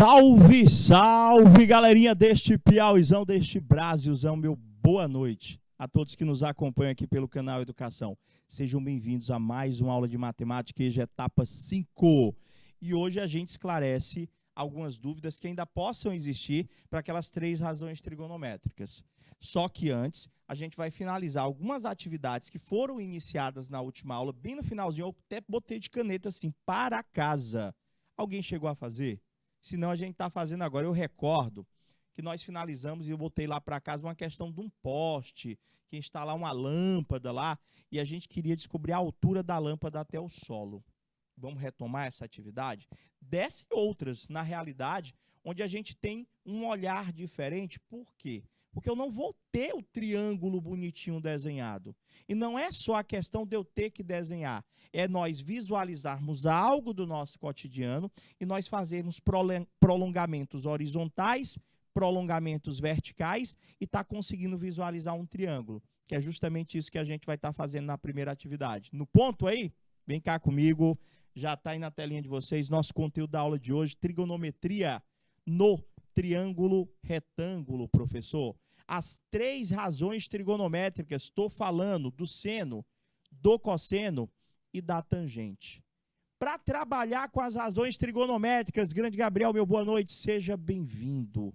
Salve, salve, galerinha deste Piauizão, deste Brasilzão, meu boa noite a todos que nos acompanham aqui pelo canal Educação. Sejam bem-vindos a mais uma aula de matemática, hoje é etapa 5. E hoje a gente esclarece algumas dúvidas que ainda possam existir para aquelas 3 razões trigonométricas. Só que antes, a gente vai finalizar algumas atividades que foram iniciadas na última aula, bem no finalzinho, eu até botei de caneta assim, para casa. Alguém chegou a fazer? Se não, a gente está fazendo agora. Eu recordo que nós finalizamos e eu botei lá para casa uma questão de um poste, que instalar uma lâmpada lá, e a gente queria descobrir a altura da lâmpada até o solo. Vamos retomar essa atividade? Desce outras, na realidade, onde a gente tem um olhar diferente. Por quê? Porque eu não vou ter o triângulo bonitinho desenhado. E não é só a questão de eu ter que desenhar. É nós visualizarmos algo do nosso cotidiano e nós fazermos prolongamentos horizontais, prolongamentos verticais e tá conseguindo visualizar um triângulo, que é justamente isso que a gente vai estar fazendo na primeira atividade. No ponto aí, vem cá comigo, já está aí na telinha de vocês, nosso conteúdo da aula de hoje, trigonometria no triângulo retângulo, professor. As 3 razões trigonométricas, estou falando do seno, do cosseno e da tangente. Para trabalhar com as razões trigonométricas, grande Gabriel, meu boa noite, seja bem-vindo.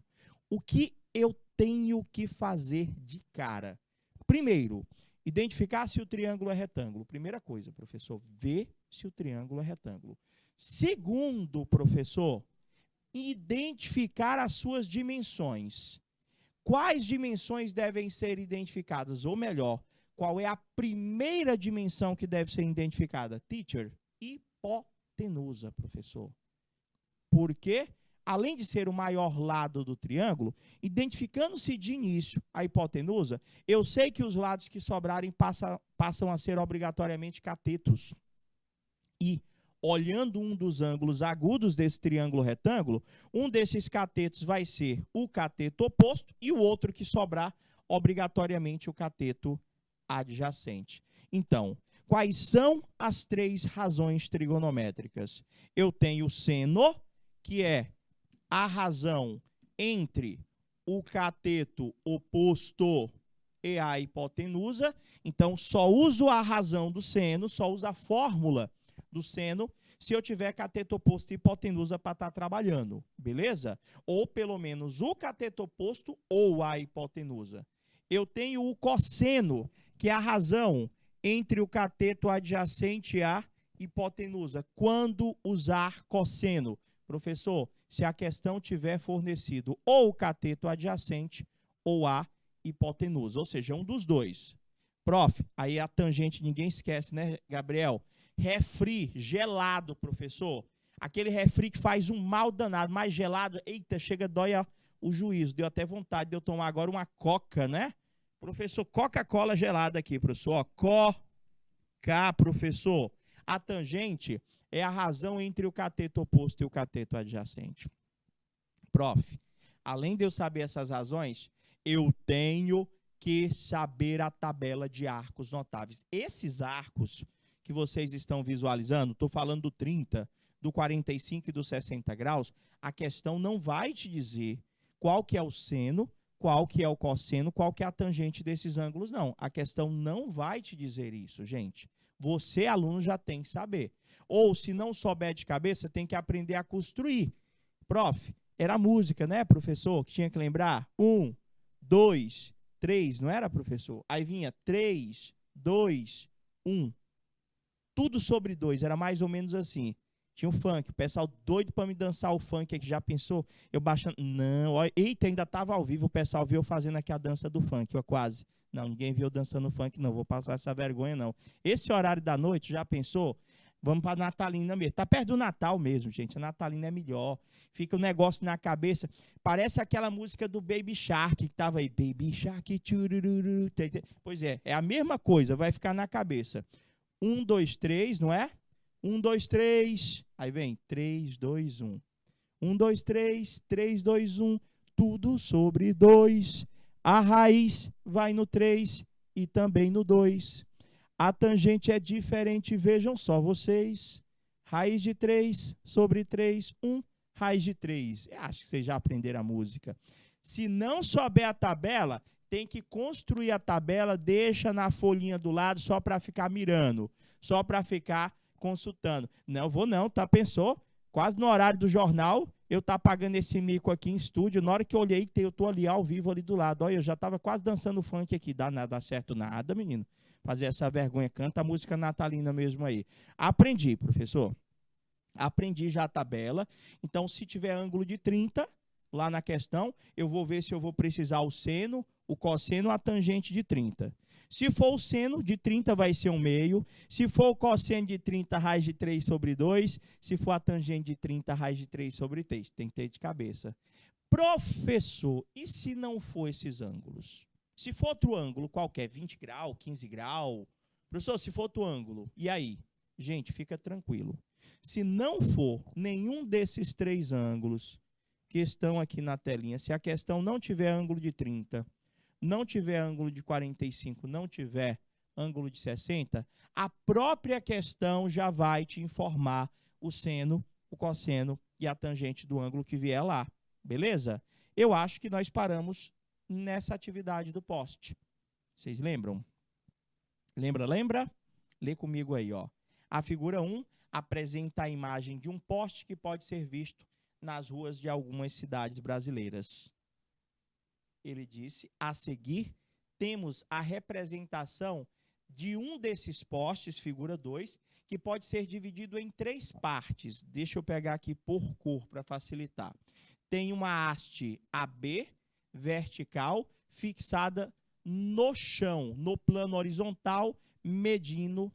O que eu tenho que fazer de cara? Primeiro, identificar se o triângulo é retângulo. Primeira coisa, professor, ver se o triângulo é retângulo. Segundo, professor, identificar as suas dimensões. Quais dimensões devem ser identificadas? Ou melhor, qual é a primeira dimensão que deve ser identificada? Teacher, hipotenusa, professor. Porque, além de ser o maior lado do triângulo, identificando-se de início a hipotenusa, eu sei que os lados que sobrarem passam a ser obrigatoriamente catetos. E, olhando um dos ângulos agudos desse triângulo retângulo, um desses catetos vai ser o cateto oposto e o outro que sobrar, obrigatoriamente, o cateto adjacente. Então, quais são as 3 razões trigonométricas? Eu tenho o seno, que é a razão entre o cateto oposto e a hipotenusa. Então, só uso a razão do seno, só uso a fórmula do seno, se eu tiver cateto oposto e hipotenusa para estar trabalhando, beleza? Ou pelo menos o cateto oposto ou a hipotenusa. Eu tenho o cosseno, que é a razão entre o cateto adjacente e a hipotenusa. Quando usar cosseno? Professor, se a questão tiver fornecido ou o cateto adjacente ou a hipotenusa, ou seja, um dos dois. Prof, aí a tangente ninguém esquece, né, Gabriel? Refri, gelado, professor. Aquele refri que faz um mal danado, mais gelado, eita, chega, dói o juízo. Deu até vontade de eu tomar agora uma coca, né? Professor, Coca-Cola gelada aqui, professor. Ó, Coca, professor. A tangente é a razão entre o cateto oposto e o cateto adjacente. Prof, além de eu saber essas razões, eu tenho que saber a tabela de arcos notáveis. Esses arcos que vocês estão visualizando, estou falando do 30, do 45 e do 60 graus, a questão não vai te dizer qual que é o seno, qual que é o cosseno, qual que é a tangente desses ângulos, não. A questão não vai te dizer isso, gente. Você, aluno, já tem que saber. Ou, se não souber de cabeça, tem que aprender a construir. Prof, era música, né, professor? Que tinha que lembrar? 1, 2, 3, não era, professor? Aí vinha 3, 2, 1. Tudo sobre 2, era mais ou menos assim. Tinha um funk, o pessoal doido para me dançar o funk aqui, já pensou? Eu baixando, não, ó, eita, ainda estava ao vivo, o pessoal viu eu fazendo aqui a dança do funk, ó, quase. Não, ninguém viu eu dançando funk, não, vou passar essa vergonha, não. Esse horário da noite, já pensou? Vamos para a Natalina mesmo. Tá perto do Natal mesmo, gente, a Natalina é melhor. Fica um negócio na cabeça, parece aquela música do Baby Shark, que estava aí, Baby Shark, tchurururu. Pois é a mesma coisa, vai ficar na cabeça. 1, 2, 3, não é? 1, 2, 3. Aí vem 3, 2, 1. 1, 2, 3, 3, 2, 1. Tudo sobre 2. A raiz vai no 3 e também no 2. A tangente é diferente, vejam só vocês. Raiz de 3 sobre 3, 1. raiz de 3. Acho que vocês já aprenderam a música. Se não souber a tabela, tem que construir a tabela, deixa na folhinha do lado só para ficar mirando, só para ficar consultando. Não vou não, tá? Pensou? Quase no horário do jornal, eu tá pagando esse mico aqui em estúdio. Na hora que eu olhei, eu tô ali ao vivo ali do lado. Olha, eu já tava quase dançando funk aqui. Dá certo nada, menino. Fazer essa vergonha, canta a música natalina mesmo aí. Aprendi, professor. Aprendi já a tabela. Então, se tiver ângulo de 30, lá na questão, eu vou ver se eu vou precisar o seno, o cosseno ou a tangente de 30. Se for o seno de 30, vai ser 1/2. Se for o cosseno de 30, raiz de 3 sobre 2. Se for a tangente de 30, raiz de 3 sobre 3. Tem que ter de cabeça. Professor, e se não for esses ângulos? Se for outro ângulo qualquer, 20 graus, 15 graus. Professor, se for outro ângulo, e aí? Gente, fica tranquilo. Se não for nenhum desses 3 ângulos que estão aqui na telinha, se a questão não tiver ângulo de 30, não tiver ângulo de 45, não tiver ângulo de 60, a própria questão já vai te informar o seno, o cosseno e a tangente do ângulo que vier lá. Beleza? Eu acho que nós paramos nessa atividade do poste. Vocês lembram? Lembra? Lê comigo aí, ó. A figura 1 apresenta a imagem de um poste que pode ser visto nas ruas de algumas cidades brasileiras. Ele disse, a seguir, temos a representação de um desses postes, figura 2, que pode ser dividido em 3 partes. Deixa eu pegar aqui por cor para facilitar. Tem uma haste AB, vertical, fixada no chão, no plano horizontal, medindo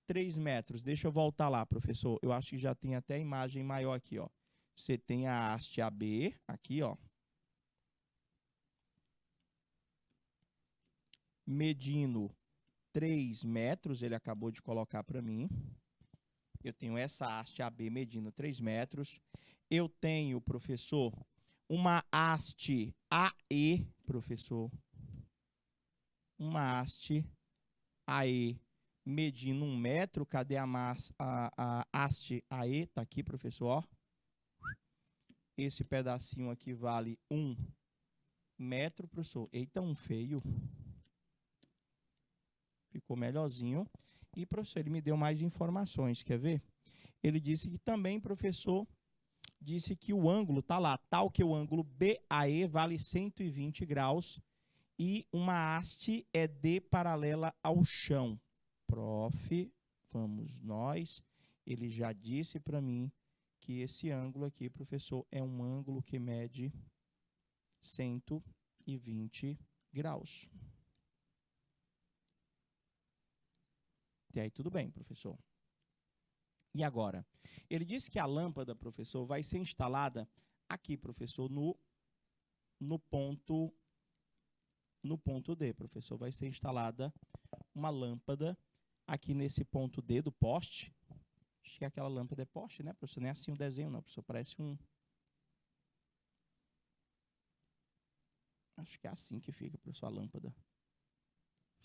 3 metros. Deixa eu voltar lá, professor. Eu acho que já tem até a imagem maior aqui, ó. Você tem a haste AB, aqui, ó. Medindo 3 metros, ele acabou de colocar para mim. Eu tenho essa haste AB medindo 3 metros. Eu tenho, professor, uma haste AE, professor. Uma haste AE medindo 1 metro. Cadê a haste AE? Está aqui, professor, ó. Esse pedacinho aqui vale 1 metro, professor. Eita, um feio. Ficou melhorzinho. E, professor, ele me deu mais informações, quer ver? Ele disse que também, professor, disse que o ângulo, tá lá, tal que o ângulo BAE vale 120 graus e uma haste é D paralela ao chão. Prof, vamos nós, ele já disse para mim que esse ângulo aqui, professor, é um ângulo que mede 120 graus. Até aí tudo bem, professor. E agora? Ele disse que a lâmpada, professor, vai ser instalada aqui, professor, no ponto D, professor. Vai ser instalada uma lâmpada aqui nesse ponto D do poste. Acho que aquela lâmpada é poste, né, professor? Não é assim o desenho, não, professor. Parece um... Acho que é assim que fica, professor, a lâmpada.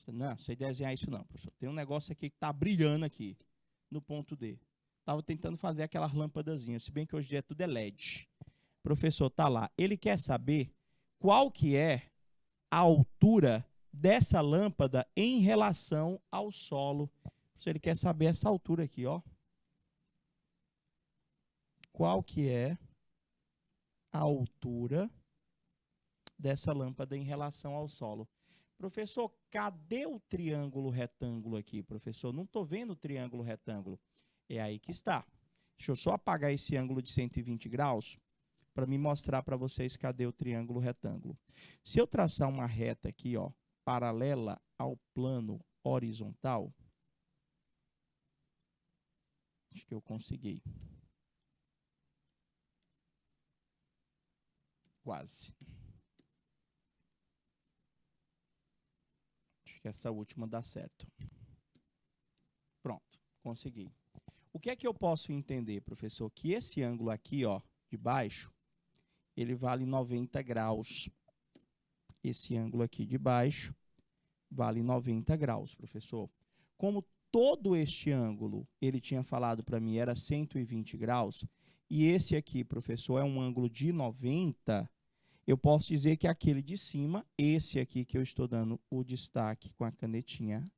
Não, sei desenhar isso não, professor. Tem um negócio aqui que está brilhando aqui, no ponto D. Estava tentando fazer aquelas lâmpadazinhas, se bem que hoje em dia tudo é LED. Professor, tá lá. Ele quer saber qual que é a altura dessa lâmpada em relação ao solo. Professor, ele quer saber essa altura aqui, ó. Qual que é a altura dessa lâmpada em relação ao solo? Professor, cadê o triângulo retângulo aqui, professor? Não estou vendo o triângulo retângulo. É aí que está. Deixa eu só apagar esse ângulo de 120 graus para me mostrar para vocês cadê o triângulo retângulo. Se eu traçar uma reta aqui, ó, paralela ao plano horizontal, acho que eu consegui. Quase. Acho que essa última dá certo. Pronto, consegui. O que é que eu posso entender, professor? Que esse ângulo aqui, ó, de baixo, ele vale 90 graus. Esse ângulo aqui de baixo vale 90 graus, professor. Como todo este ângulo, ele tinha falado para mim, era 120 graus, e esse aqui, professor, é um ângulo de 90, eu posso dizer que aquele de cima, esse aqui que eu estou dando o destaque com a canetinha,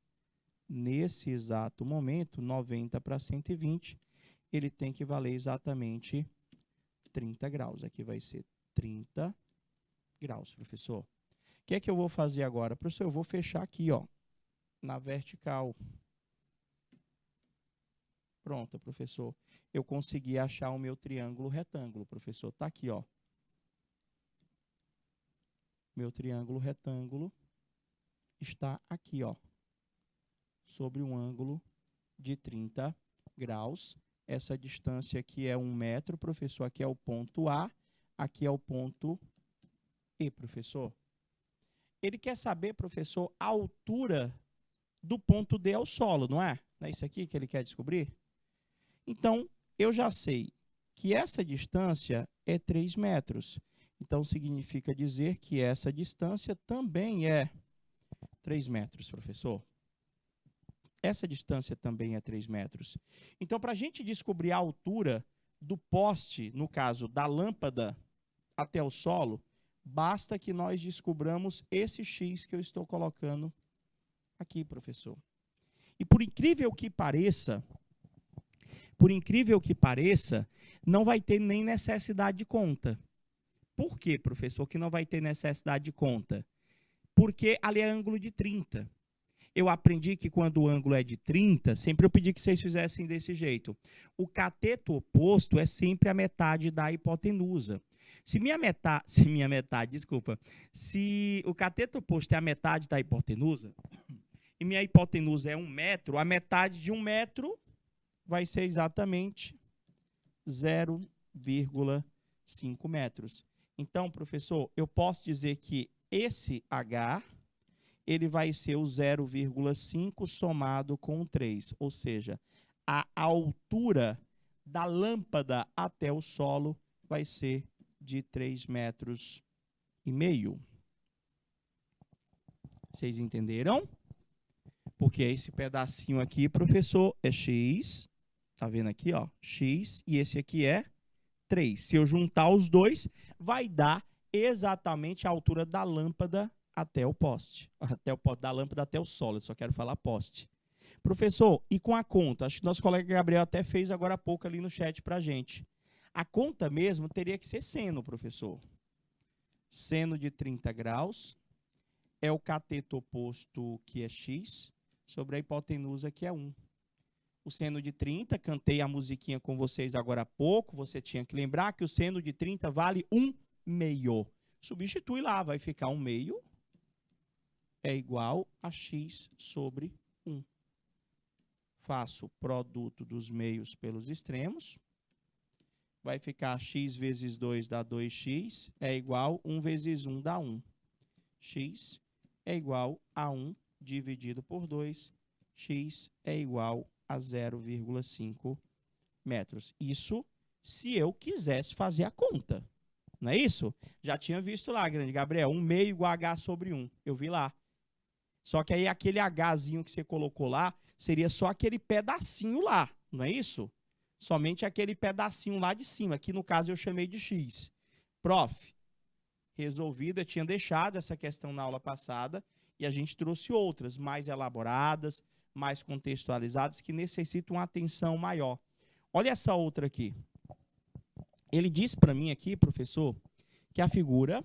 nesse exato momento, 90 para 120, ele tem que valer exatamente 30 graus. Aqui vai ser 30 graus, professor. O que é que eu vou fazer agora? Professor, eu vou fechar aqui, ó, na vertical. Pronto, professor. Eu consegui achar o meu triângulo retângulo, professor. Está aqui, ó. Meu triângulo retângulo está aqui, ó, sobre um ângulo de 30 graus. Essa distância aqui é 1 metro, professor. Aqui é o ponto A, aqui é o ponto E, professor. Ele quer saber, professor, a altura do ponto D ao solo, não é? Não é isso aqui que ele quer descobrir? Então, eu já sei que essa distância é 3 metros. Então, significa dizer que essa distância também é 3 metros, professor. Essa distância também é 3 metros. Então, para a gente descobrir a altura do poste, no caso da lâmpada até o solo, basta que nós descobramos esse x que eu estou colocando aqui, professor. E por incrível que pareça, não vai ter nem necessidade de conta. Por quê, professor, que não vai ter necessidade de conta? Porque ali é ângulo de 30. Eu aprendi que quando o ângulo é de 30, sempre eu pedi que vocês fizessem desse jeito. O cateto oposto é sempre a metade da hipotenusa. Se o cateto oposto é a metade da hipotenusa, e minha hipotenusa é 1 metro, a metade de 1 metro vai ser exatamente 0,5 metros. Então, professor, eu posso dizer que esse H, ele vai ser o 0,5 somado com o 3, ou seja, a altura da lâmpada até o solo vai ser de 3,5 metros. Vocês entenderam? Porque esse pedacinho aqui, professor, é x, tá vendo aqui, ó, x, e esse aqui é 3. Se eu juntar os dois, vai dar exatamente a altura da lâmpada até o poste. Até o poste da lâmpada até o solo, eu só quero falar poste. Professor, e com a conta? Acho que nosso colega Gabriel até fez agora há pouco ali no chat pra gente. A conta mesmo teria que ser seno, professor. Seno de 30 graus é o cateto oposto, que é x, sobre a hipotenusa, que é 1. O seno de 30, cantei a musiquinha com vocês agora há pouco, você tinha que lembrar que o seno de 30 vale 1/2. Substitui lá, vai ficar 1/2 é igual a x sobre 1. Faço o produto dos meios pelos extremos. Vai ficar x vezes 2 dá 2x, é igual 1 vezes 1 dá 1. X é igual a 1 dividido por 2. X é igual a 0,5 metros. Isso se eu quisesse fazer a conta. Não é isso? Já tinha visto lá, grande Gabriel, 1/2 igual a h sobre 1. Eu vi lá. Só que aí aquele hzinho que você colocou lá, seria só aquele pedacinho lá, não é isso? Somente aquele pedacinho lá de cima, que no caso eu chamei de x. Prof, resolvida, tinha deixado essa questão na aula passada, e a gente trouxe outras mais elaboradas, mais contextualizadas, que necessitam uma atenção maior. Olha essa outra aqui. Ele diz para mim aqui, professor, que a figura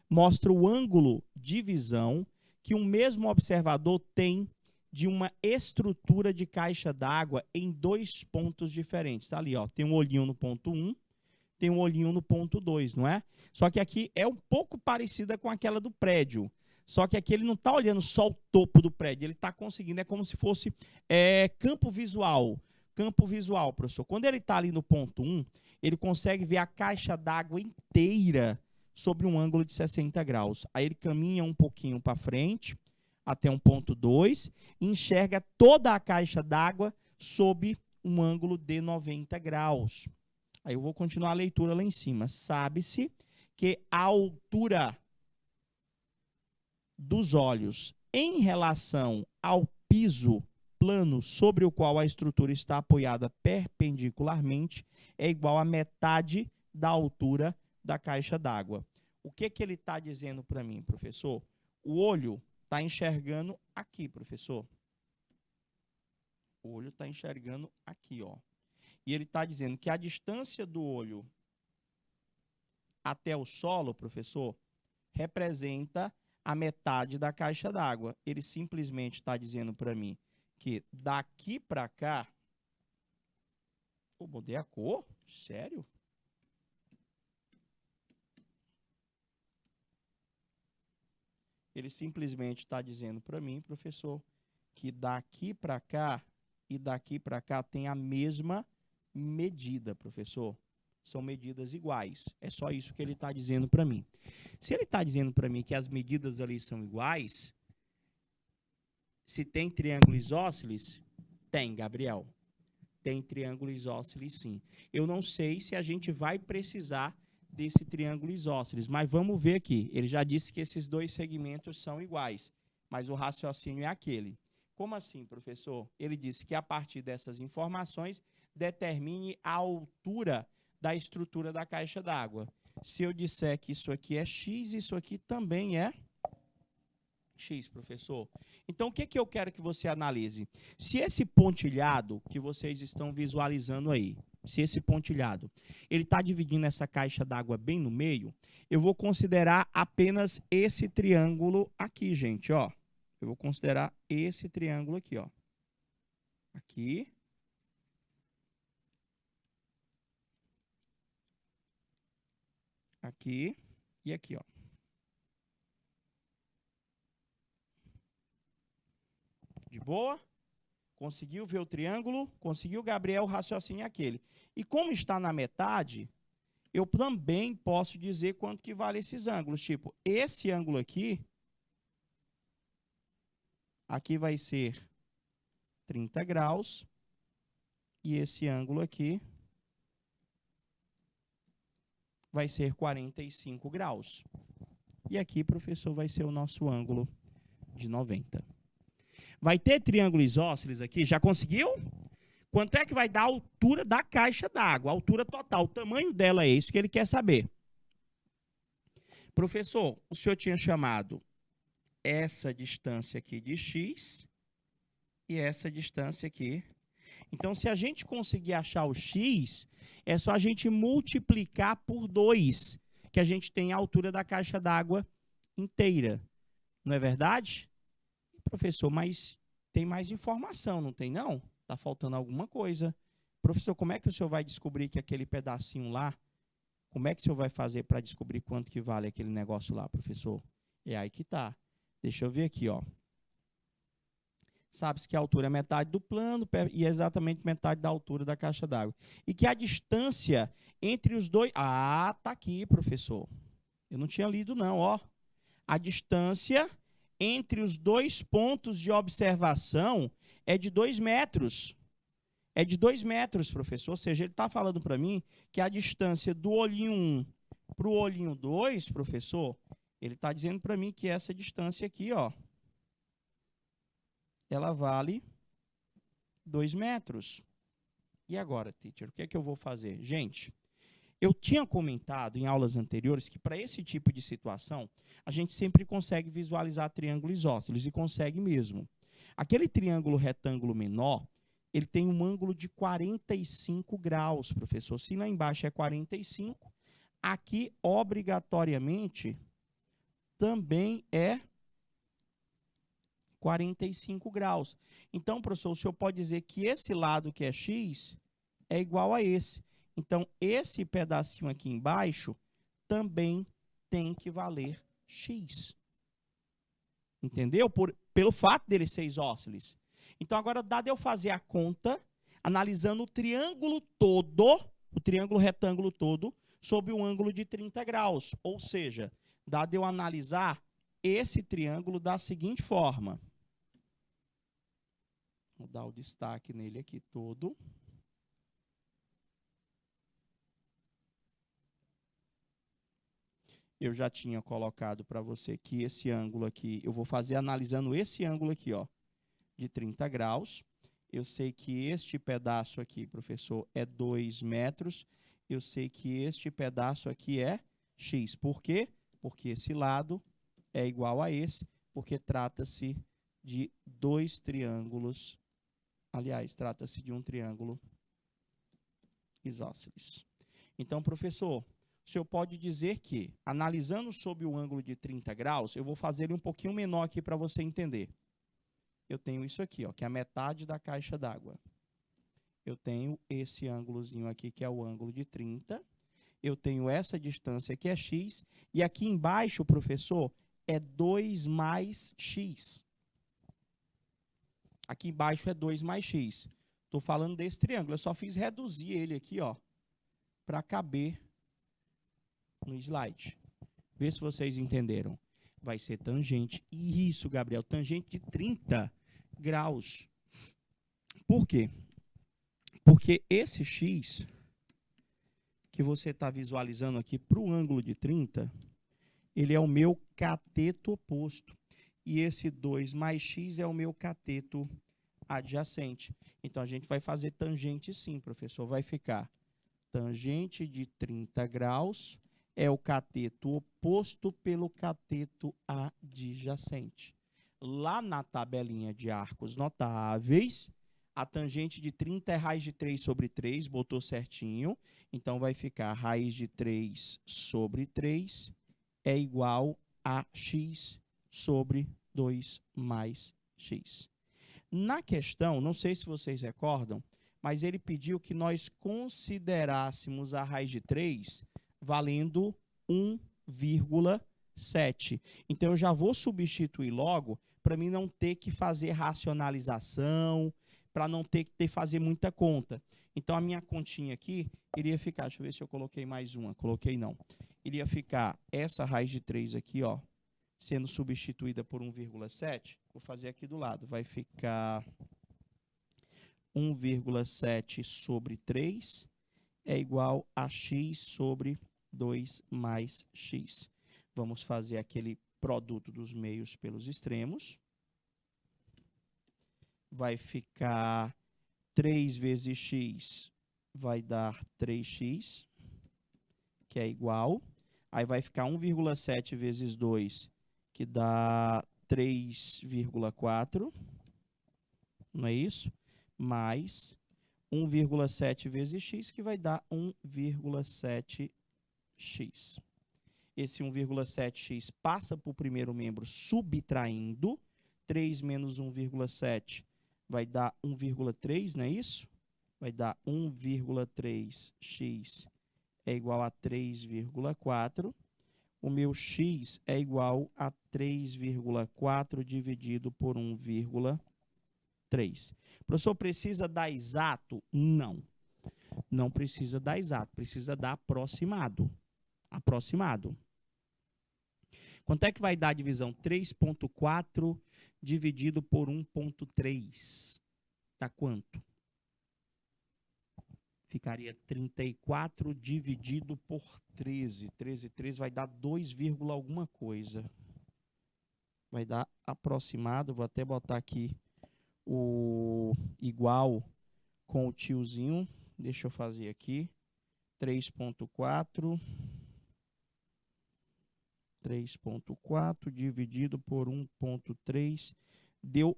mostra o ângulo de visão que um mesmo observador tem de uma estrutura de caixa d'água em 2 pontos diferentes. Tá ali, ó, tem um olhinho no ponto 1, tem um olhinho no ponto 2, não é? Só que aqui é um pouco parecida com aquela do prédio. Só que aqui ele não está olhando só o topo do prédio, ele está conseguindo, é como se fosse campo visual. Campo visual, professor. Quando ele está ali no ponto 1, ele consegue ver a caixa d'água inteira sobre um ângulo de 60 graus. Aí ele caminha um pouquinho para frente, até um ponto 2, e enxerga toda a caixa d'água sob um ângulo de 90 graus. Aí eu vou continuar a leitura lá em cima. Sabe-se que a altura dos olhos em relação ao piso plano sobre o qual a estrutura está apoiada perpendicularmente é igual a metade da altura da caixa d'água. O que ele está dizendo para mim, professor? O olho está enxergando aqui, professor. O olho está enxergando aqui, ó. E ele está dizendo que a distância do olho até o solo, professor, representa a metade da caixa d'água. Ele simplesmente está dizendo para mim que daqui para cá... Pô, mudei a cor? Sério? Ele simplesmente está dizendo para mim, professor, que daqui para cá e daqui para cá tem a mesma medida, professor. São medidas iguais. É só isso que ele está dizendo para mim. Se ele está dizendo para mim que as medidas ali são iguais, se tem triângulo isósceles, tem, Gabriel. Tem triângulo isósceles, sim. Eu não sei se a gente vai precisar desse triângulo isósceles, mas vamos ver aqui. Ele já disse que esses dois segmentos são iguais, mas o raciocínio é aquele. Como assim, professor? Ele disse que a partir dessas informações determine a altura da estrutura da caixa d'água. Se eu disser que isso aqui é x, isso aqui também é x, professor. Então, o que eu quero que você analise? Se esse pontilhado que vocês estão visualizando aí, se esse pontilhado, ele está dividindo essa caixa d'água bem no meio, eu vou considerar apenas esse triângulo aqui, gente, ó. Eu vou considerar esse triângulo aqui, ó. Aqui. Aqui e aqui, ó. De boa? Conseguiu ver o triângulo? Conseguiu, Gabriel? O raciocínio é aquele. E como está na metade, eu também posso dizer quanto que vale esses ângulos. Tipo, esse ângulo aqui vai ser 30 graus. E esse ângulo aqui vai ser 45 graus. E aqui, professor, vai ser o nosso ângulo de 90. Vai ter triângulo isósceles aqui? Já conseguiu? Quanto é que vai dar a altura da caixa d'água? A altura total, o tamanho dela é isso que ele quer saber. Professor, o senhor tinha chamado essa distância aqui de x e essa distância aqui. Então, se a gente conseguir achar o x, é só a gente multiplicar por 2, que a gente tem a altura da caixa d'água inteira. Não é verdade? Professor, mas tem mais informação, não tem não? Está faltando alguma coisa. Professor, como é que o senhor vai descobrir que aquele pedacinho lá, como é que o senhor vai fazer para descobrir quanto que vale aquele negócio lá, professor? É aí que está. Deixa eu ver aqui, ó. Sabe-se que a altura é metade do plano e é exatamente metade da altura da caixa d'água. E que a distância entre os dois... Ah, tá aqui, professor. Eu não tinha lido não, ó. A distância entre os dois pontos de observação é de 2 metros. É de 2 metros, professor. Ou seja, ele está falando para mim que a distância do olhinho 1 para o olhinho 2, professor, ele está dizendo para mim que essa distância aqui, ó, ela vale 2 metros. E agora, teacher, o que é que eu vou fazer? Gente, eu tinha comentado em aulas anteriores que para esse tipo de situação, a gente sempre consegue visualizar triângulo isósceles, e consegue mesmo. Aquele triângulo retângulo menor, ele tem um ângulo de 45 graus, professor. Se lá embaixo é 45, aqui, obrigatoriamente, também é 45 graus. Então, professor, o senhor pode dizer que esse lado que é x é igual a esse. Então, esse pedacinho aqui embaixo também tem que valer x. Entendeu? Pelo fato dele ser isósceles. Então, agora dá de eu fazer a conta, analisando o triângulo todo, o triângulo retângulo todo, sob um ângulo de 30 graus. Ou seja, dá de eu analisar esse triângulo da seguinte forma. Vou dar o destaque nele aqui todo. Eu já tinha colocado para você que esse ângulo aqui, eu vou fazer analisando esse ângulo aqui, ó, de 30 graus. Eu sei que este pedaço aqui, professor, é 2 metros. Eu sei que este pedaço aqui é x. Por quê? Porque esse lado é igual a esse, porque trata-se de dois triângulos. Aliás, trata-se de um triângulo isósceles. Então, professor, o senhor pode dizer que, analisando sob o ângulo de 30 graus, eu vou fazer ele um pouquinho menor aqui para você entender. Eu tenho isso aqui, ó, que é a metade da caixa d'água. Eu tenho esse ângulozinho aqui, que é o ângulo de 30. Eu tenho essa distância, que é x. E aqui embaixo, professor, é 2 mais x. Aqui embaixo é 2 mais x. Estou falando desse triângulo. Eu só fiz reduzir ele aqui, ó, para caber no slide. Vê se vocês entenderam. Vai ser tangente. Isso, Gabriel, tangente de 30 graus. Por quê? Porque esse x que você está visualizando aqui para o ângulo de 30, ele é o meu cateto oposto. E esse 2 mais x é o meu cateto adjacente. Então, a gente vai fazer tangente sim, professor. Vai ficar tangente de 30 graus é o cateto oposto pelo cateto adjacente. Lá na tabelinha de arcos notáveis, a tangente de 30 é raiz de 3 sobre 3, botou certinho. Então, vai ficar raiz de 3 sobre 3 é igual a x sobre 2 mais x. Na questão, não sei se vocês recordam, mas ele pediu que nós considerássemos a raiz de 3 valendo 1,7. Então, eu já vou substituir logo para mim não ter que fazer racionalização, para não ter que fazer muita conta. Então, a minha continha aqui iria ficar, deixa eu ver se eu coloquei mais uma, coloquei não. Iria ficar essa raiz de 3 aqui, ó, sendo substituída por 1,7, vou fazer aqui do lado, vai ficar 1,7 sobre 3 é igual a x sobre 2 mais x. Vamos fazer aquele produto dos meios pelos extremos. Vai ficar 3 vezes x, vai dar 3x, que é igual. Aí vai ficar 1,7 vezes 2, que dá 3,4, não é isso? Mais 1,7 vezes x, que vai dar 1,7x. Esse 1,7x passa para o primeiro membro subtraindo. 3 menos 1,7 vai dar 1,3, não é isso? Vai dar 1,3x é igual a 3,4. O meu x é igual a 3,4 dividido por 1,3. Professor, precisa dar exato? Não. Não precisa dar exato, precisa dar aproximado. Aproximado. Quanto é que vai dar a divisão? 3,4 dividido por 1,3. Dá quanto? Ficaria 34 dividido por 13. 13 vai dar 2, alguma coisa. Vai dar aproximado. Vou até botar aqui o igual com o tiozinho. Deixa eu fazer aqui. 3,4. 3,4 dividido por 1,3 deu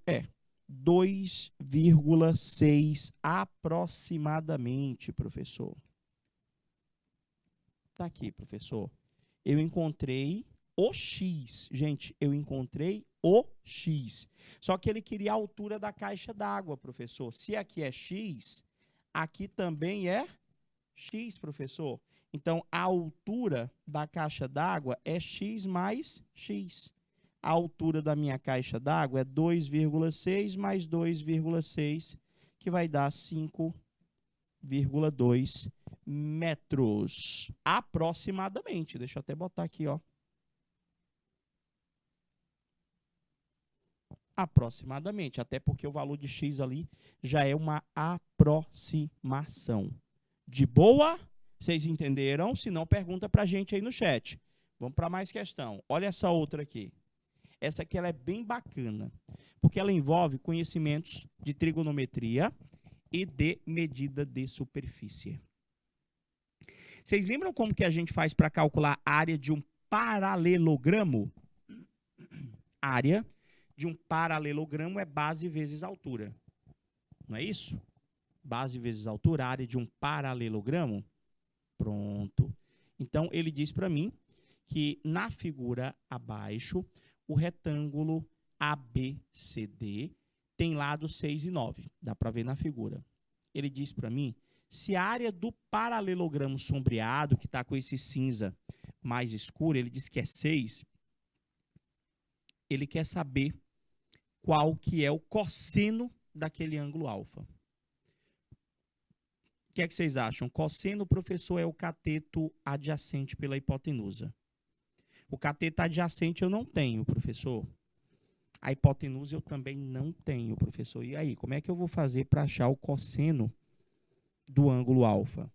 2,6 aproximadamente, professor. Tá aqui, professor. Eu encontrei o x. Gente, eu encontrei o x. Só que ele queria a altura da caixa d'água, professor. Se aqui é x, aqui também é x, professor. Então, a altura da caixa d'água é x mais x. A altura da minha caixa d'água é 2,6 mais 2,6, que vai dar 5,2 metros. Aproximadamente. Deixa eu até botar aqui, ó. Aproximadamente. Até porque o valor de x ali já é uma aproximação. De boa? Vocês entenderam? Se não, pergunta para a gente aí no chat. Vamos para mais questão. Olha essa outra aqui. Essa aqui ela é bem bacana, porque ela envolve conhecimentos de trigonometria e de medida de superfície. Vocês lembram como que a gente faz para calcular a área de um paralelogramo? A área de um paralelogramo é base vezes altura. Não é isso? Base vezes altura, a área de um paralelogramo. Pronto. Então, ele diz para mim que na figura abaixo, o retângulo ABCD tem lados 6 e 9. Dá para ver na figura. Ele diz para mim, se a área do paralelogramo sombreado, que está com esse cinza mais escuro, ele diz que é 6, ele quer saber qual que é o cosseno daquele ângulo alfa. O que é que vocês acham? Cosseno, professor, é o cateto adjacente pela hipotenusa. O cateto adjacente eu não tenho, professor. A hipotenusa eu também não tenho, professor. E aí, como é que eu vou fazer para achar o cosseno do ângulo alfa?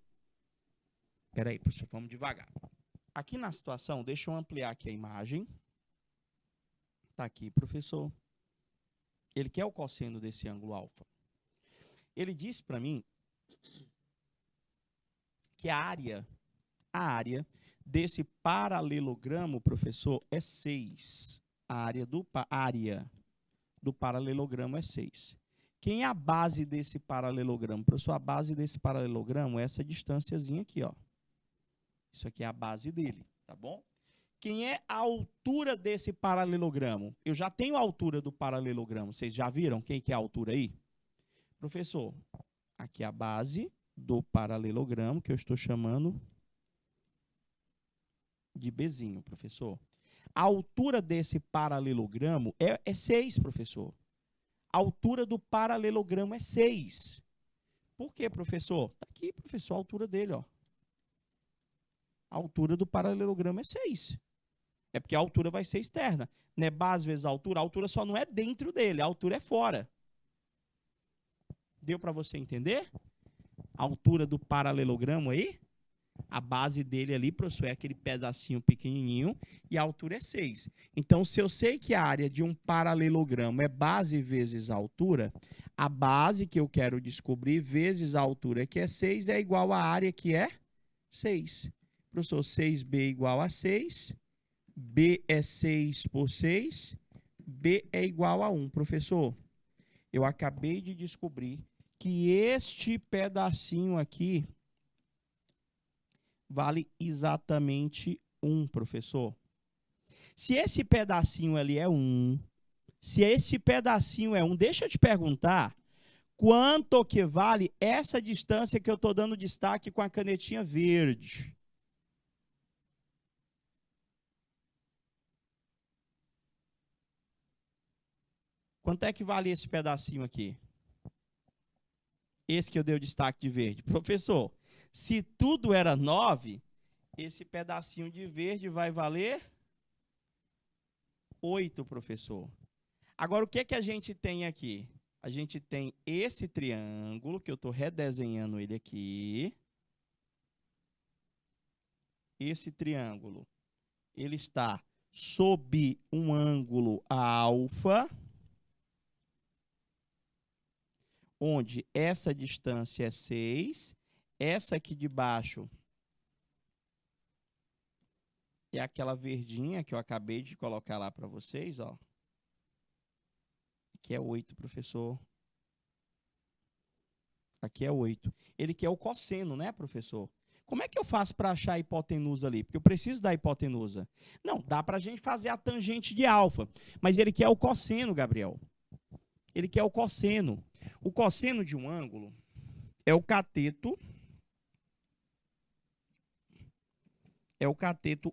Espera aí, professor, vamos devagar. Aqui na situação, deixa eu ampliar aqui a imagem. Está aqui, professor. Ele quer o cosseno desse ângulo alfa. Ele disse para mim que a área desse paralelogramo, professor, é 6. A área do paralelogramo é 6. Quem é a base desse paralelogramo? Professor, a base desse paralelogramo é essa distânciazinha aqui, ó. Isso aqui é a base dele, tá bom? Quem é a altura desse paralelogramo? Eu já tenho a altura do paralelogramo. Vocês já viram quem que é a altura aí? Professor, aqui é a base do paralelogramo, que eu estou chamando de Bzinho, professor. A altura desse paralelogramo é 6, professor. A altura do paralelogramo é 6. Por quê, professor? Está aqui, professor, a altura dele, ó. A altura do paralelogramo é 6. É porque a altura vai ser externa. Não é base vezes a altura só não é dentro dele, a altura é fora. Deu para você entender? A altura do paralelogramo aí, a base dele ali, professor, é aquele pedacinho pequenininho e a altura é 6. Então, se eu sei que a área de um paralelogramo é base vezes a altura, a base que eu quero descobrir vezes a altura, que é 6, é igual à área que é 6. Professor, 6b igual a 6, b é 6 por 6, b é igual a 1. Professor, eu acabei de descobrir que este pedacinho aqui vale exatamente 1, professor. Se esse pedacinho ali é 1, se esse pedacinho é 1, deixa eu te perguntar, quanto que vale essa distância que eu estou dando destaque com a canetinha verde? Quanto é que vale esse pedacinho aqui? Esse que eu dei o destaque de verde. Professor, se tudo era 9, esse pedacinho de verde vai valer 8, professor. Agora, o que é que a gente tem aqui? A gente tem esse triângulo, que eu estou redesenhando ele aqui. Esse triângulo, ele está sob um ângulo alfa, onde essa distância é 6, essa aqui de baixo é aquela verdinha que eu acabei de colocar lá para vocês, ó. Aqui é 8, professor. Aqui é 8. Ele quer o cosseno, né, professor? Como é que eu faço para achar a hipotenusa ali? Porque eu preciso da hipotenusa. Não, dá para a gente fazer a tangente de alfa, mas ele quer o cosseno, Gabriel. Ele quer o cosseno. O cosseno de um ângulo é o cateto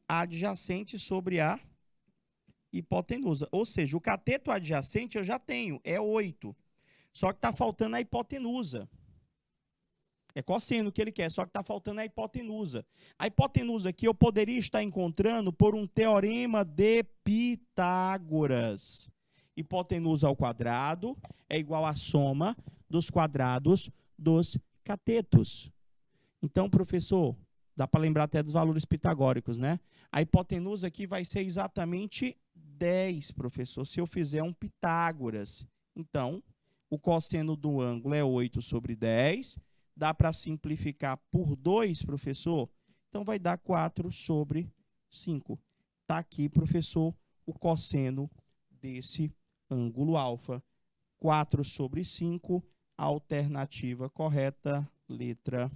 adjacente sobre a hipotenusa. Ou seja, o cateto adjacente eu já tenho, é 8. Só que está faltando a hipotenusa. É cosseno que ele quer, só que está faltando a hipotenusa. A hipotenusa aqui eu poderia estar encontrando por um teorema de Pitágoras. Hipotenusa ao quadrado é igual à soma dos quadrados dos catetos. Então, professor, dá para lembrar até dos valores pitagóricos, né? A hipotenusa aqui vai ser exatamente 10, professor, se eu fizer um Pitágoras. Então, o cosseno do ângulo é 8 sobre 10. Dá para simplificar por 2, professor? Então, vai dar 4 sobre 5. Está aqui, professor, o cosseno desse ângulo alfa. 4 sobre 5, alternativa correta, letra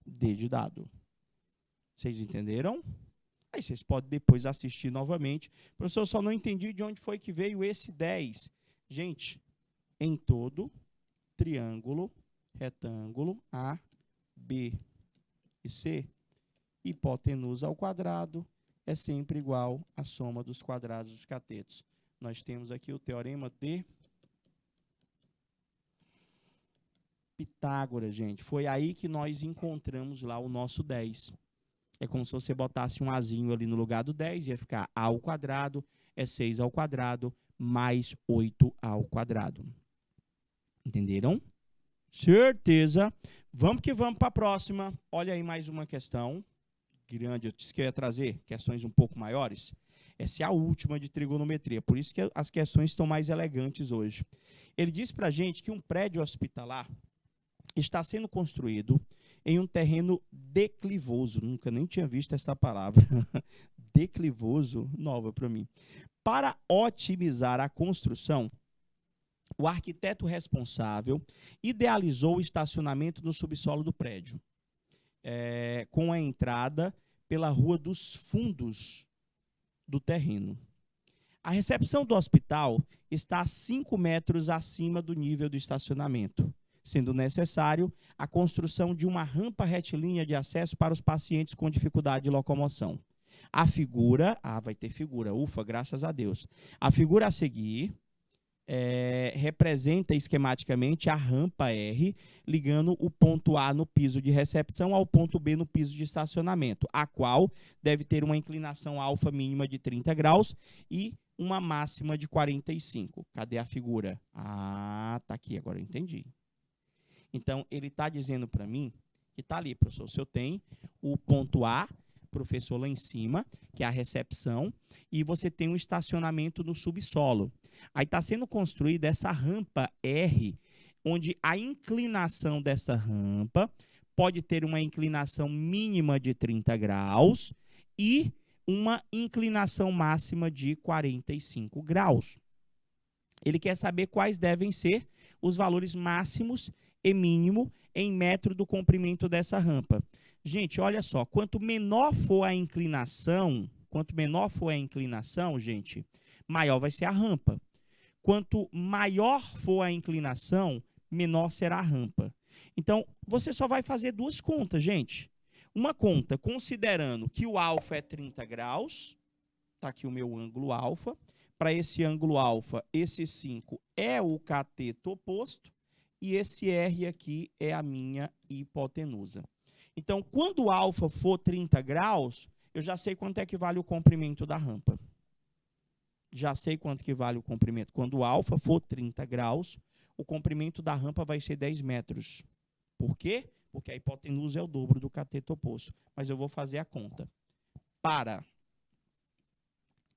D de dado. Vocês entenderam? Aí vocês podem depois assistir novamente. Professor, eu só não entendi de onde foi que veio esse 10. Gente, em todo triângulo, retângulo, A, B e C, hipotenusa ao quadrado é sempre igual à soma dos quadrados dos catetos. Nós temos aqui o teorema de Pitágoras, gente. Foi aí que nós encontramos lá o nosso 10. É como se você botasse um azinho ali no lugar do 10, ia ficar a ao quadrado, é 6 ao quadrado, mais 8 ao quadrado. Entenderam? Certeza. Vamos que vamos para a próxima. Olha aí mais uma questão grande. Eu disse que eu ia trazer questões um pouco maiores. Essa é a última de trigonometria, por isso que as questões estão mais elegantes hoje. Ele diz para a gente que um prédio hospitalar está sendo construído em um terreno declivoso. Nunca nem tinha visto essa palavra. Declivoso, nova para mim. Para otimizar a construção, o arquiteto responsável idealizou o estacionamento no subsolo do prédio, com a entrada pela Rua dos Fundos do terreno. A recepção do hospital está a 5 metros acima do nível do estacionamento, sendo necessário a construção de uma rampa retilínea de acesso para os pacientes com dificuldade de locomoção. A figura, vai ter figura, ufa, graças a Deus. A figura a seguir representa esquematicamente a rampa R, ligando o ponto A no piso de recepção ao ponto B no piso de estacionamento, a qual deve ter uma inclinação alfa mínima de 30 graus e uma máxima de 45. Cadê a figura? Tá aqui, agora eu entendi. Então, ele está dizendo para mim que está ali, professor. O senhor tem o ponto A, professor, lá em cima, que é a recepção, e você tem um estacionamento no subsolo. Aí está sendo construída essa rampa R, onde a inclinação dessa rampa pode ter uma inclinação mínima de 30 graus e uma inclinação máxima de 45 graus. Ele quer saber quais devem ser os valores máximos e mínimo em metro do comprimento dessa rampa. Gente, olha só, quanto menor for a inclinação, gente, maior vai ser a rampa. Quanto maior for a inclinação, menor será a rampa. Então, você só vai fazer duas contas, gente. Uma conta considerando que o alfa é 30 graus, está aqui o meu ângulo alfa. Para esse ângulo alfa, esse 5 é o cateto oposto, e esse R aqui é a minha hipotenusa. Então, quando o alfa for 30 graus, eu já sei quanto é que vale o comprimento da rampa. Já sei quanto que vale o comprimento. Quando o alfa for 30 graus, o comprimento da rampa vai ser 10 metros. Por quê? Porque a hipotenusa é o dobro do cateto oposto. Mas eu vou fazer a conta. Para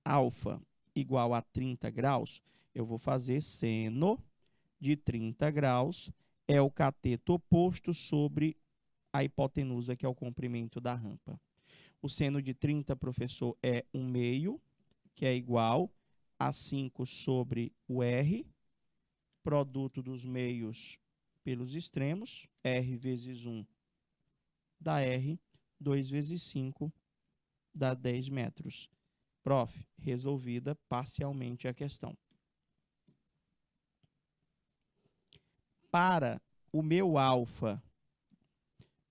alfa igual a 30 graus, eu vou fazer seno de 30 graus é o cateto oposto sobre a hipotenusa, que é o comprimento da rampa. O seno de 30, professor, é 1/2, que é igual a 5 sobre o R, produto dos meios pelos extremos, R vezes 1 dá R, 2 vezes 5 dá 10 metros. Prof, resolvida parcialmente a questão. Para o meu alfa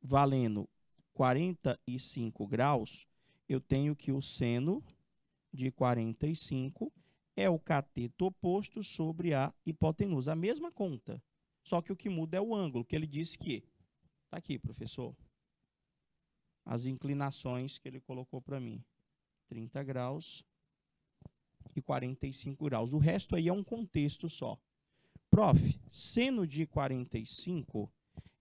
valendo 45 graus, eu tenho que o seno de 45 é o cateto oposto sobre a hipotenusa. A mesma conta, só que o que muda é o ângulo, que ele disse que... Está aqui, professor. As inclinações que ele colocou para mim. 30 graus e 45 graus. O resto aí é um contexto só. Prof, seno de 45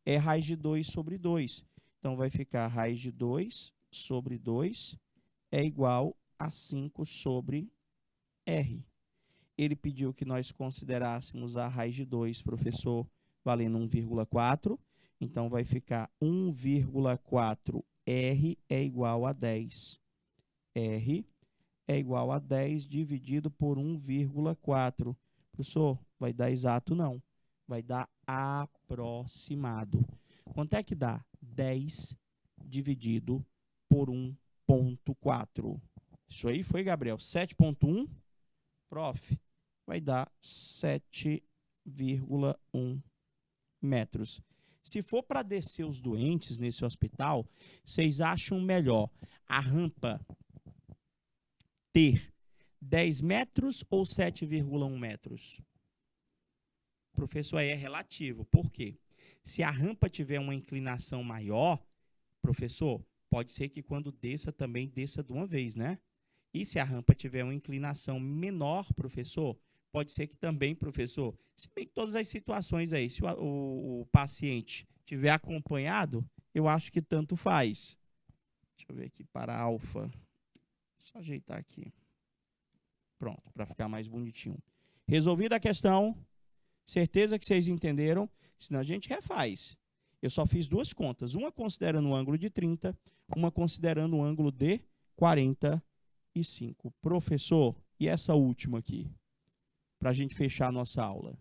é raiz de 2 sobre 2. Então, vai ficar raiz de 2 sobre 2 é igual a 5 sobre R. Ele pediu que nós considerássemos a raiz de 2, professor, valendo 1,4. Então, vai ficar 1,4 R é igual a 10. R é igual a 10 dividido por 1,4. Professor, vai dar exato? Não. Vai dar aproximado. Quanto é que dá? 10 dividido por 1,4. Isso aí foi, Gabriel? 7,1? Prof, vai dar 7,1 metros. Se for para descer os doentes nesse hospital, vocês acham melhor a rampa ter 10 metros ou 7,1 metros? Professor, aí é relativo. Por quê? Se a rampa tiver uma inclinação maior, professor, pode ser que quando desça também desça de uma vez, né? E se a rampa tiver uma inclinação menor, professor, pode ser que também, professor, se bem que todas as situações aí, se o paciente tiver acompanhado, eu acho que tanto faz. Deixa eu ver aqui para alfa. Só ajeitar aqui. Pronto, para ficar mais bonitinho. Resolvida a questão. Certeza que vocês entenderam? Senão a gente refaz. Eu só fiz duas contas. Uma considerando o ângulo de 30, uma considerando o ângulo de 45. Professor, e essa última aqui? Para a gente fechar a nossa aula.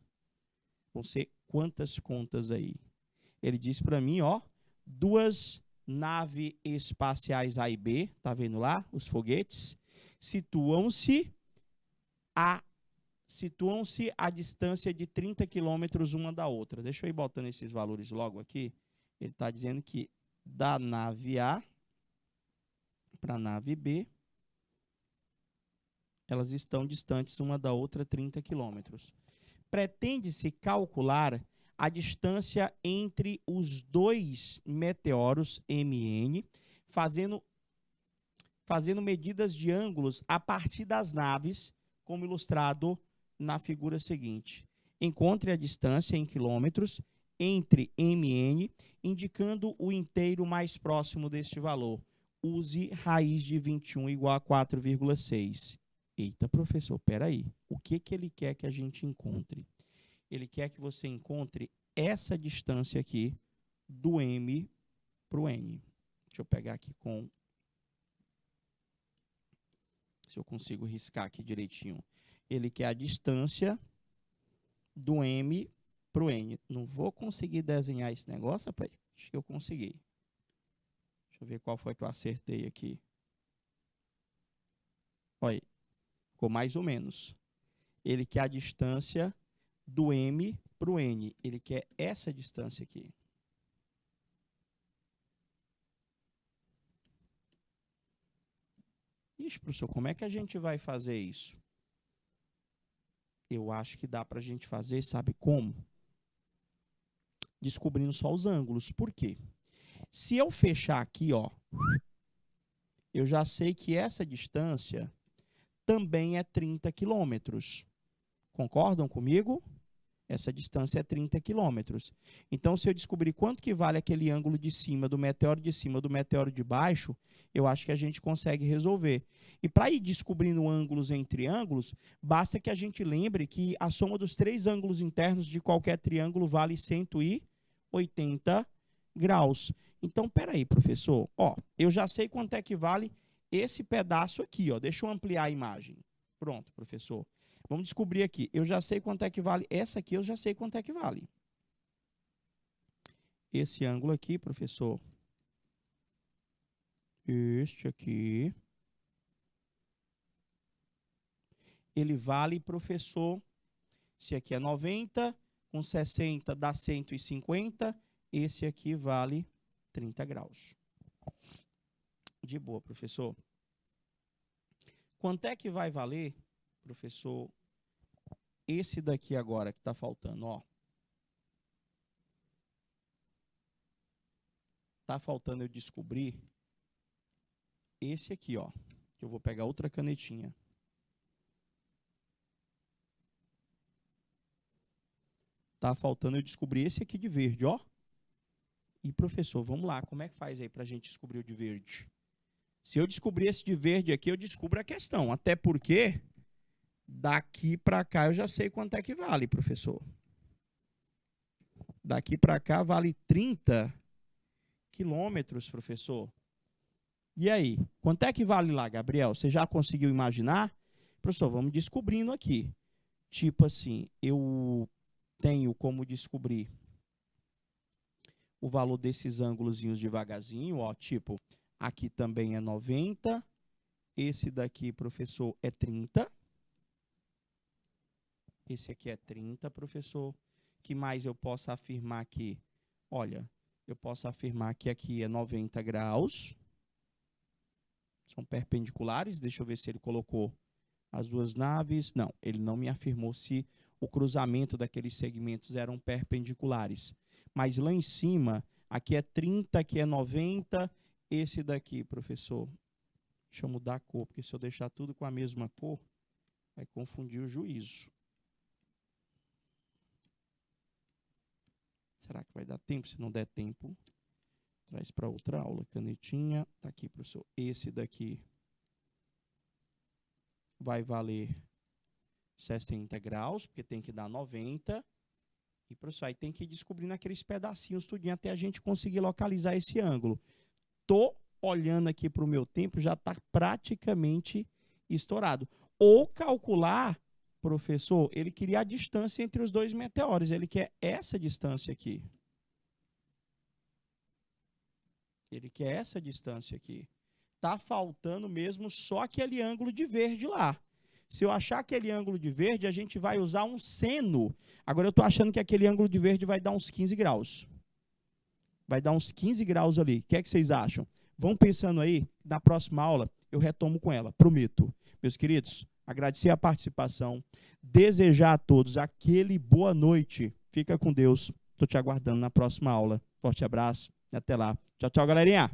Vão ser quantas contas aí? Ele disse para mim, ó, 2 naves espaciais A e B, tá vendo lá? Os foguetes situam-se a distância de 30 quilômetros uma da outra. Deixa eu ir botando esses valores logo aqui. Ele está dizendo que da nave A para a nave B, elas estão distantes uma da outra 30 quilômetros. Pretende-se calcular a distância entre os dois meteoros MN, fazendo medidas de ângulos a partir das naves, como ilustrado na figura seguinte. Encontre a distância em quilômetros entre MN, indicando o inteiro mais próximo deste valor. Use raiz de 21 igual a 4,6. Eita, professor, peraí. O que ele quer que a gente encontre? Ele quer que você encontre essa distância aqui do M para o N. Deixa eu pegar aqui com... Se eu consigo riscar aqui direitinho. Ele quer a distância do M para o N. Não vou conseguir desenhar esse negócio, rapaz? Acho que eu consegui. Deixa eu ver qual foi que eu acertei aqui. Olha aí. Ficou mais ou menos. Ele quer a distância do M para o N. Ele quer essa distância aqui. Ixi, professor, como é que a gente vai fazer isso? Eu acho que dá para a gente fazer, sabe como? Descobrindo só os ângulos. Por quê? Se eu fechar aqui, ó, eu já sei que essa distância também é 30 quilômetros. Concordam comigo? Essa distância é 30 quilômetros. Então, se eu descobrir quanto que vale aquele ângulo de cima do meteoro de baixo, eu acho que a gente consegue resolver. E para ir descobrindo ângulos entre ângulos, basta que a gente lembre que a soma dos 3 ângulos internos de qualquer triângulo vale 180 graus. Então, peraí, professor. Ó, eu já sei quanto é que vale esse pedaço aqui. Ó. Deixa eu ampliar a imagem. Pronto, professor. Vamos descobrir aqui. Eu já sei quanto é que vale. Essa aqui eu já sei quanto é que vale. Esse ângulo aqui, professor. Este aqui. Ele vale, professor, se aqui é 90, com 60 dá 150. Esse aqui vale 30 graus. De boa, professor. Quanto é que vai valer, professor, esse daqui agora que está faltando, ó. Está faltando eu descobrir esse aqui, ó. Que eu vou pegar outra canetinha. Está faltando eu descobrir esse aqui de verde, ó. E, professor, vamos lá. Como é que faz aí para a gente descobrir o de verde? Se eu descobrir esse de verde aqui, eu descubro a questão. Até porque Daqui para cá eu já sei quanto é que vale, professor. Daqui para cá vale 30 quilômetros, professor. E aí, quanto é que vale lá, Gabriel? Você já conseguiu imaginar? Professor, vamos descobrindo aqui. Tipo assim, eu tenho como descobrir o valor desses ângulozinhos devagarzinho, ó, tipo, aqui também é 90, esse daqui, professor, é 30. Esse aqui é 30, professor. Que mais eu posso afirmar aqui? Olha, eu posso afirmar que aqui é 90 graus. São perpendiculares. Deixa eu ver se ele colocou as duas naves. Não, ele não me afirmou se o cruzamento daqueles segmentos eram perpendiculares. Mas lá em cima, aqui é 30, aqui é 90. Esse daqui, professor, deixa eu mudar a cor, porque se eu deixar tudo com a mesma cor, vai confundir o juízo. Será que vai dar tempo? Se não der tempo, traz para outra aula. Canetinha, tá aqui, professor. Esse daqui vai valer 60 graus, porque tem que dar 90. E, professor, aí tem que ir descobrindo aqueles pedacinhos tudinho até a gente conseguir localizar esse ângulo. Tô olhando aqui para o meu tempo, já está praticamente estourado. Ou calcular, professor, ele queria a distância entre os dois meteoros. Ele quer essa distância aqui. Ele quer essa distância aqui. Tá faltando mesmo só aquele ângulo de verde lá. Se eu achar aquele ângulo de verde, a gente vai usar um seno. Agora eu estou achando que aquele ângulo de verde vai dar uns 15 graus. Vai dar uns 15 graus ali. O que é que vocês acham? Vão pensando aí, na próxima aula eu retomo com ela, prometo. Meus queridos, agradecer a participação, desejar a todos aquele boa noite. Fica com Deus. Estou te aguardando na próxima aula. Forte abraço e até lá. Tchau, tchau, galerinha.